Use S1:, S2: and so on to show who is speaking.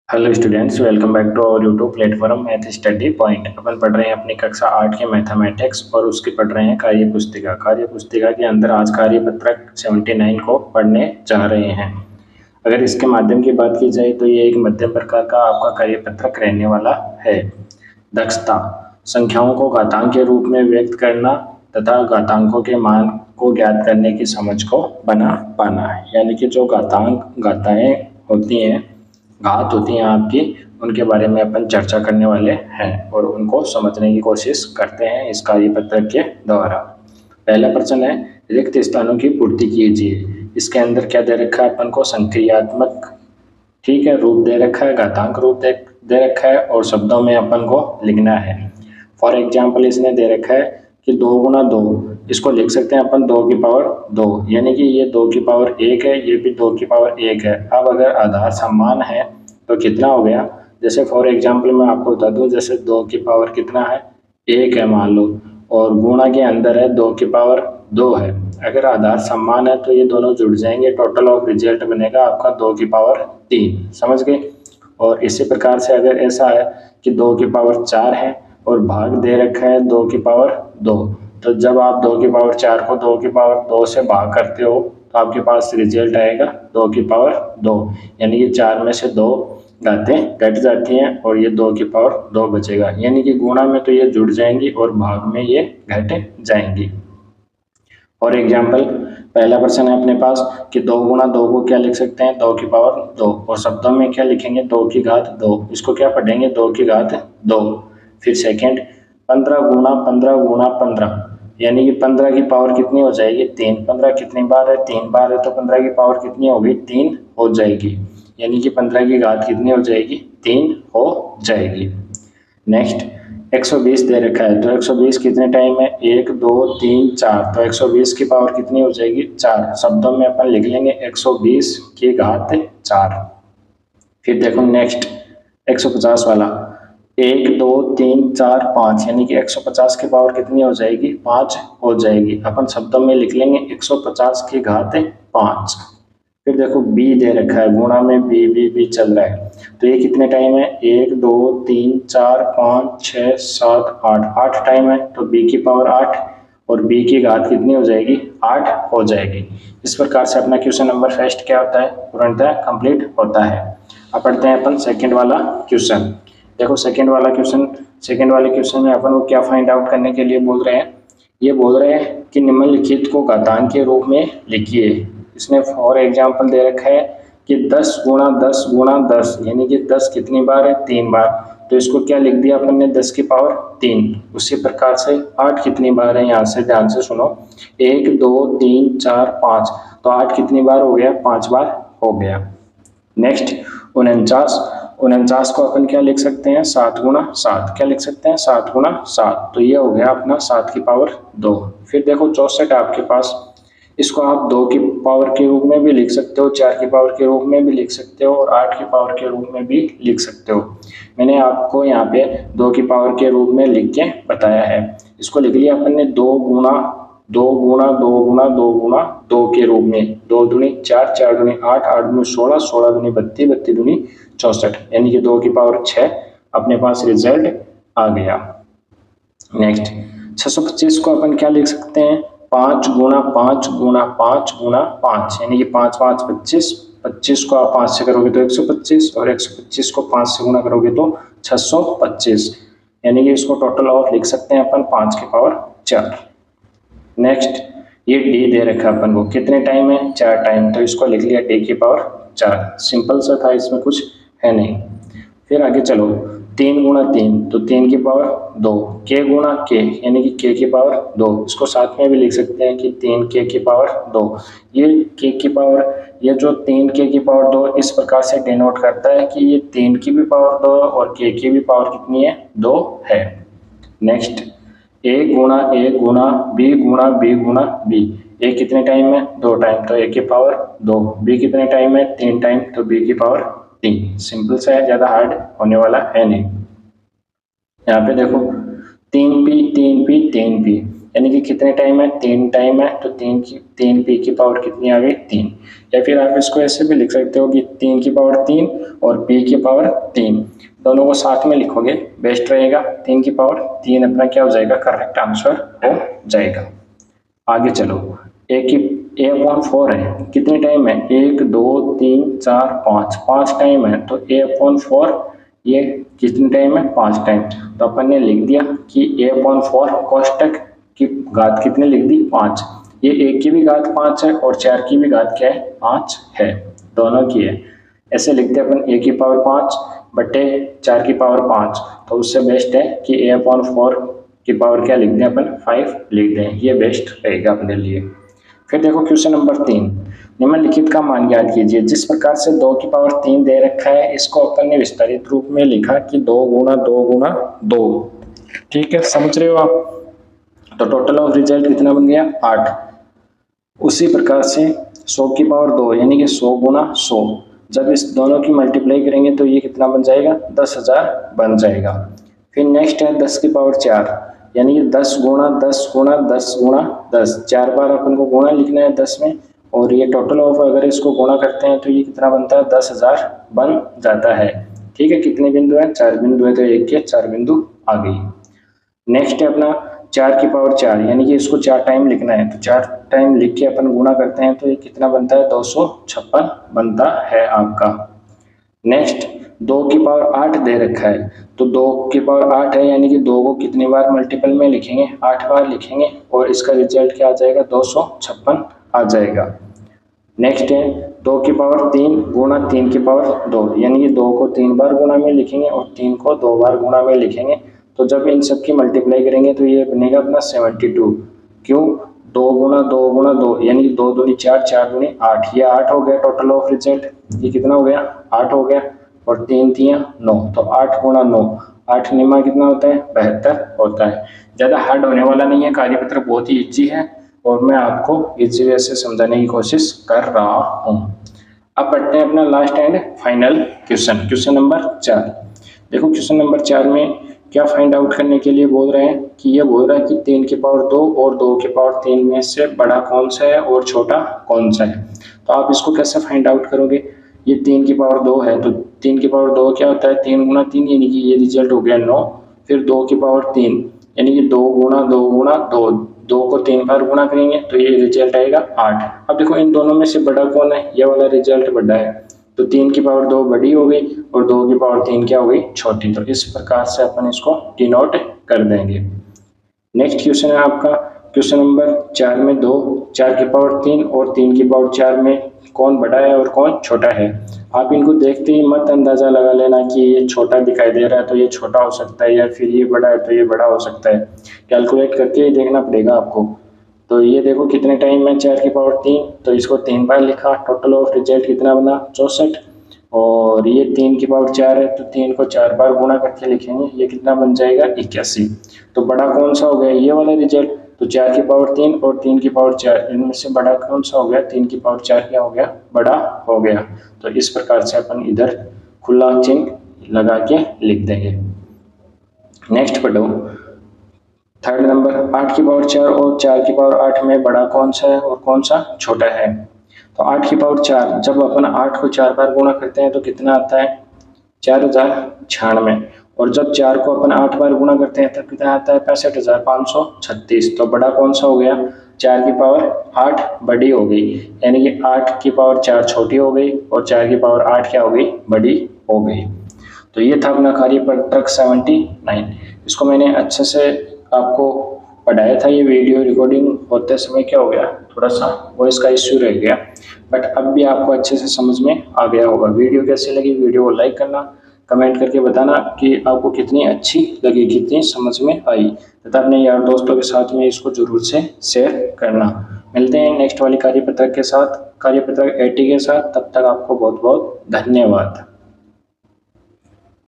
S1: Hello students, welcome back to our YouTube platform math study point. अपन पढ़ रहे हैं अपनी कक्षा 8 के मैथमेटिक्स और उसकी पढ़ रहे हैं कार्य पुस्तिका के अंदर आज कार्यपत्रक 79 को पढ़ने जा रहे हैं। अगर इसके माध्यम की बात की जाए तो ये एक मध्यम प्रकार का आपका कार्यपत्रक रहने वाला है। दक्षता: संख्याओं को घातांक के रूप में व्यक्त करना तथा घातांकों के मान को ज्ञात करने की समझ को बना पाना है। यानी कि जो घाताएं होती हैं, घात होती हैं आपकी, उनके बारे में अपन चर्चा करने वाले हैं और उनको समझने की कोशिश करते हैं इस कार्यपत्रक के द्वारा। पहला प्रश्न है, रिक्त स्थानों की पूर्ति कीजिए। इसके अंदर क्या दे रखा है अपन को? संक्रियात्मक, ठीक है, रूप दे रखा है, घातांक रूप दे रखा है और शब्दों में अपन को लिखना है। फॉर एग्जाम्पल इसने दे रखा है कि 2 गुना 2, इसको लिख सकते हैं अपन 2 की पावर 2, यानी कि ये 2 की पावर 1 है, ये भी 2 की पावर 1 है। अब अगर आधार समान है तो कितना हो गया? जैसे फॉर एग्जाम्पल मैं आपको बता दूं, जैसे 2 की पावर कितना है? 1 है मान लो, और गुणा के अंदर है 2 की पावर 2 है। अगर आधार समान है तो ये दोनों जुड़ जाएंगे, टोटल ऑफ रिजल्ट बनेगा आपका 2 की पावर 3। समझ गए? और इसी प्रकार से अगर ऐसा है कि 2 की पावर 4 है और भाग दे रखा है 2 की पावर 2, तो जब आप 2 की पावर 4 को 2 की पावर 2 से भाग करते हो तो आपके पास रिजल्ट आएगा 2 की पावर 2, यानी कि 4 में से 2 घातें घट जाती हैं और ये 2 की पावर 2 बचेगा। यानी कि गुणा में तो ये जुड़ जाएंगी और भाग में ये घट जाएंगी। और एग्जाम्पल पहला प्रश्न है अपने पास कि 2 गुना 2 को क्या लिख सकते हैं? 2 की पावर 2, और शब्दों में क्या लिखेंगे? 2 की घात 2, इसको क्या पढ़ेंगे? 2 की घात 2। फिर सेकेंड, 15 गुना 15 गुना 15, यानी कि 15 की पावर कितनी हो जाएगी? 3। 15 कितनी बार है? 3 बार है, तो 15 की पावर कितनी होगी? 3 हो जाएगी, यानी कि 15 की घात कितनी हो जाएगी? 3 हो जाएगी। नेक्स्ट, 120 दे रखा है, तो 120 कितने टाइम है? 1 2 3 4, तो 120 की पावर कितनी हो जाएगी? 4। शब्दों में अपन लिख लेंगे 120 की घात 4। फिर देखो नेक्स्ट 150 वाला, 1 2 3 4 5, यानी कि 150 की पावर कितनी हो जाएगी? 5 हो जाएगी। अपन शब्दों में लिख लेंगे 150 की घात 5। फिर देखो बी दे रखा है, गुणा में बी चल रहा है, तो ये कितने टाइम है? 1 2 3 4 5 6 7 8, 8 टाइम है, तो बी की पावर 8 और बी की घात कितनी हो जाएगी? 8 हो जाएगी। इस प्रकार से अपना क्वेश्चन नंबर फर्स्ट क्या होता है? पूर्णतः कंप्लीट होता है। अब पढ़ते हैं अपन सेकंड वाला क्वेश्चन। देखो सेकंड वाले क्वेश्चन में अपन को क्या फाइंड आउट करने के लिए बोल रहे हैं? ये बोल रहे हैं कि निम्नलिखित को घातांक के रूप में लिखिए। इसने फॉर एग्जाम्पल दे रखा है कि 10 गुणा 10 गुणा 10, यानी कि 10 कितनी बार है? 3 बार, तो इसको क्या लिख दिया अपन ने? 10 की पावर 3। उसी प्रकार से 8 कितनी बार है? यहाँ से ध्यान से सुनो, 1 2 3 4 5, तो 8 कितनी बार हो गया? 5 बार हो गया। नेक्स्ट 49 को अपन क्या लिख सकते हैं? 7 गुणा 7, क्या लिख सकते हैं? 7 गुणा 7, तो ये हो गया अपना 7 की पावर 2। फिर देखो 64 आपके पास, इसको आप 2 की पावर के रूप में भी लिख सकते हो, 4 की पावर के रूप में भी लिख सकते हो और 8 की पावर के रूप में भी लिख सकते हो। मैंने आपको यहाँ पे 2 की पावर के रूप में लिख के बताया है। इसको लिख लिया अपन ने 2 गुणा 2 गुणा 2 गुणा 2 गुणा 2 के रूप में, 2 दूनी 4, 4 दूनी 8, 8 दूनी 16, 16 दूनी 32, 32 दूनी 64, यानी कि 2 की पावर 6 अपने पास रिजल्ट आ गया। नेक्स्ट 625 को अपन क्या लिख सकते हैं? 5 गुणा 5 गुणा 5 गुणा 5, यानी कि 5 5 25, 25 को आप 5 से करोगे तो 125 और 125 को 5 से गुणा करोगे तो 625, यानी कि इसको टोटल ऑफ लिख सकते हैं अपन 5 की पावर 4। नेक्स्ट ये डी दे रखा है अपन को, कितने टाइम है? 4 टाइम, तो इसको लिख लिया डी की पावर 4। सिंपल सा था, इसमें कुछ है नहीं। फिर आगे चलो 3 गुणा 3, तो 3 की पावर 2, के गुणा के, यानी कि के की पावर 2, इसको साथ में भी लिख सकते हैं कि 3 के की पावर 2। ये के की पावर, ये जो 3 के की पावर 2 इस प्रकार से डिनोट करता है कि ये 3 की भी पावर 2 और के की भी पावर कितनी है? 2 है। नेक्स्ट ए गुणा बी गुणा बी, ए कितने टाइम में? 2 टाइम, तो ए की पावर 2। बी कितने टाइम में? 3 टाइम, तो बी की पावर 3। सिंपल सा है, ज़्यादा हार्ड होने वाला है नहीं। यहाँ पे देखो 3p, यानी कि कितने टाइम है? 3 टाइम है, तो 3p की पावर कितनी आ गई? 3, या फिर आप इसको ऐसे भी लिख सकते हो कि 3 की पावर 3 और p की पावर 3 दोनों को साथ में लिखोगे बेस्ट रहेगा। 3 की पावर 3 अपना क्या हो जाएगा, करेक्ट आंसर हो जाएगा। आगे चलो, a/4 है, कितने टाइम है, 1 2 3 4 5 टाइम है, तो a/4 ये कितने टाइम है, 5 टाइम। तो अपन ने लिख दिया कि a/4 कोष्टक की घात कितने लिख दी, 5। ये 1 की भी घात 5 है और 4 की भी घात क्या है, 5 है, दोनों की है। ऐसे लिखते हैं अपन a की पावर 5 बटे 4 की पावर 5, तो उससे बेस्ट है कि a/4 की पावर क्या लिख दें अपन, 5 लिख दें, ये बेस्ट रहेगा अपने लिए। फिर देखो क्वेश्चन नंबर 3, निम्नलिखित का मान ज्ञात कीजिए। जिस प्रकार से 2 की पावर 3 दे रखा है, इसको अपन ने विस्तारित रूप में लिखा कि 2 गुणा 2 गुणा 2। ठीक है, समझ रहे हो आप। तो टोटल ऑफ रिजल्ट कितना बन गया, 8। उसी प्रकार से 100 की पावर 2 यानी कि 100 गुणा 100, जब इस दोनों की मल्टीप्लाई करेंगे तो ये कितना बन जाएगा, 10,000 बन जाएगा। फिर नेक्स्ट है 10 की पावर 4 यानी कि 10 गुणा 10 गुणा 10 गुणा 10, 4 बार अपन को गुणा लिखना है 10 में, और ये टोटल ऑफ अगर इसको गुणा करते हैं तो ये कितना बनता है, 10,000 बन जाता है। ठीक है, कितने बिंदु है, 4 बिंदु है, तो एक के 4 बिंदु आ गई। नेक्स्ट है अपना 4 की पावर 4 यानी कि इसको 4 टाइम लिखना है, तो 4 टाइम लिख के अपन गुणा करते हैं तो ये कितना बनता है, 256 बनता है आपका। नेक्स्ट 2 की पावर 8 दे रखा है, तो 2 की पावर 8 है यानी कि 2 को कितनी बार मल्टीपल में लिखेंगे, 8 बार लिखेंगे, और इसका रिजल्ट क्या आ जाएगा, 256 आ जाएगा। नेक्स्ट है 2 की पावर 3 गुणा 3 की पावर 2 यानी कि 2 को 3 बार गुणा में लिखेंगे और 3 को 2 बार गुणा में लिखेंगे, तो जब इन सब की मल्टीप्लाई करेंगे तो ये बनेगा अपना 72। क्यों, 2 गुणा 2 गुणा 2 यानी 2 दूनी 4 4 दूनी 8, ये 8 हो गया टोटल ऑफ रिजल्ट। ये कितना हो गया, 8 हो गया, और 3 3 9, तो 8 गुणा 9, 8 निमा कितना होता है, 72 होता है। ज़्यादा हार्ड होने वाला नहीं है, कार्यपत्र बहुत ही इजी है और मैं आपको इजी वे से समझाने की कोशिश कर रहा हूँ। अब पढ़ते हैं अपना last and final question, question number 4। देखो क्वेश्चन नंबर 4 में क्या फाइंड आउट करने के लिए बोल रहे हैं कि ये बोल रहा है कि 3 की पावर 2 और 2 की पावर 3 में से बड़ा कौन सा है और छोटा कौन सा है। तो आप इसको कैसे फाइंड आउट करोगे, ये 3 की पावर 2 है, तो 3 की पावर 2 क्या होता है, 3 गुणा 3 यानी कि ये रिजल्ट हो गया 9। फिर 2 की पावर 3 यानी कि 2 गुणा 2 गुणा 2, 2 को 3 बार गुणा करेंगे तो ये रिजल्ट आएगा 8। अब देखो इन दोनों में से बड़ा कौन है, ये वाला रिजल्ट बड़ा है, तो 3 की पावर 2 बड़ी हो गई और 2 की पावर 3 क्या हो गई, छोटी। तो इस प्रकार से अपन इसको डिनोट कर देंगे। नेक्स्ट क्वेश्चन है आपका क्वेश्चन नंबर 4 में 2, 4 की पावर 3 और 3 की पावर 4 में कौन बड़ा है और कौन छोटा है। आप इनको देखते ही मत अंदाजा लगा लेना कि ये छोटा दिखाई दे रहा है तो ये छोटा हो सकता है, या फिर ये बड़ा है तो ये बड़ा हो सकता है, कैलकुलेट करके ही देखना पड़ेगा आपको। तो ये देखो कितने टाइम में 4 की पावर 3, तो इसको 3 बार लिखा, टोटल ऑफ रिजल्ट कितना बना, 64। और ये 3 की पावर 4 है तो 3 को 4 बार गुणा करके लिखेंगे, ये कितना बन जाएगा, 81। तो बड़ा कौन सा हो गया, ये वाला रिजल्ट। तो 4 की पावर 3 और 3 की पावर 4 इनमें से बड़ा कौन सा हो गया, 3 की पावर 4 क्या हो गया, बड़ा हो गया। तो इस प्रकार से अपन इधर खुला चिन्ह लगा के लिख देंगे। नेक्स्ट पढ़ो थर्ड नंबर, 8 की पावर 4 और 4 की पावर 8 में बड़ा कौन सा है और कौन सा छोटा है। तो 8 की पावर 4 जब अपन 8 को 4 बार गुणा करते हैं तो कितना आता है, 4096, और जब 4 को अपन 8 बार गुणा करते हैं तब कितना आता है, 65,536। तो बड़ा कौन सा हो गया, 4 की पावर 8 बड़ी हो गई, यानी कि 8 की पावर 4 छोटी हो गई और 4 की पावर 8 क्या हो गई, बड़ी हो गई। तो ये था अपना कार्यपत्रक 79। इसको मैंने अच्छे से आपको पढ़ाया था। ये वीडियो रिकॉर्डिंग होते समय क्या हो गया, थोड़ा सा वॉइस का इश्यू रह गया, बट अब भी आपको अच्छे से समझ में आ गया होगा। वीडियो कैसी लगी, वीडियो को लाइक करना, कमेंट करके बताना कि आपको कितनी अच्छी लगी, कितनी समझ में आई, तथा अपने यार दोस्तों के साथ में इसको जरूर से शेयर करना। मिलते हैं नेक्स्ट वाली कार्यपत्रक के साथ, कार्यपत्रक 80 के साथ। तब तक आपको बहुत बहुत धन्यवाद।